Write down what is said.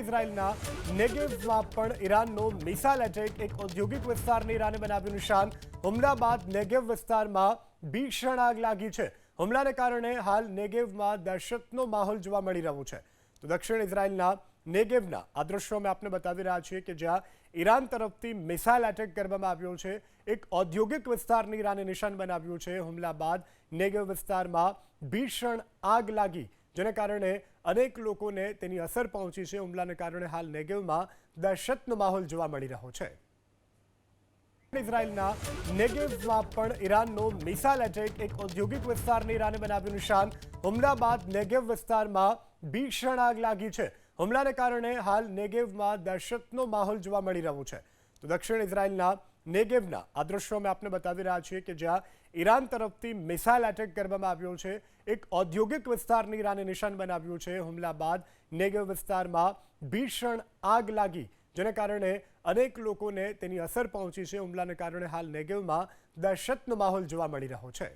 ઇઝરાયલના નેગેવમાં પણ ઈરાનનો missile attack, એક ઔદ્યોગિક વિસ્તારને ઈરાને બનાવ્યું નિશાન. હુમલા બાદ નેગેવ વિસ્તારમાં ભીષણ આગ લાગી છે. હુમલાને કારણે હાલ નેગેવમાં દહેશતનો માહોલ જોવા મળી રહ્યો છે. તો દક્ષિણ ઇઝરાયલના નેગેવના આ દ્રશ્યો અમે આપને બતાવી રહ્યા છીએ કે જ્યાં ઈરાન તરફથી મિસાઇલ એટેક કરવામાં આવ્યો છે. એક ઔદ્યોગિક વિસ્તારને ઈરાને નિશાન બનાવ્યું છે. હુમલા બાદ નેગેવ વિસ્તારમાં ભીષણ આગ લાગી, જેને કારણે અનેક લોકોને તેની અસર પહોંચી છે. હુમલાને કારણે હાલ નેગેવમાં દહેશતનો માહોલ જોવા મળી રહ્યો છે. ઇઝરાયલના નેગેવમાં પણ ઈરાનનો મિસાઇલ એટેક, એક ઔદ્યોગિક વિસ્તારને ઈરાને બનાવ્યું નિશાન. હુમલા બાદ નેગેવ વિસ્તારમાં ભીષણ આગ લાગી છે. હુમલાને કારણે હાલ નેગેવમાં દહેશતનો માહોલ જોવા મળી રહ્યો છે. તો દક્ષિણ ઇઝરાયલના નેગેવના આ દ્રશ્યો અમે આપને બતાવી રહ્યા છીએ કે જ્યાં ઈરાન તરફથી મિસાઇલ એટેક કરવામાં આવ્યો છે. એક ઔદ્યોગિક વિસ્તારને ઈરાને નિશાન બનાવ્યું છે. હુમલા બાદ નેગેવ વિસ્તારમાં ભીષણ આગ લાગી, જેને કારણે અનેક લોકોને તેની અસર પહોંચી છે. હુમલાને કારણે હાલ નેગેવમાં દહેશતનો માહોલ જોવા મળી રહ્યો છે.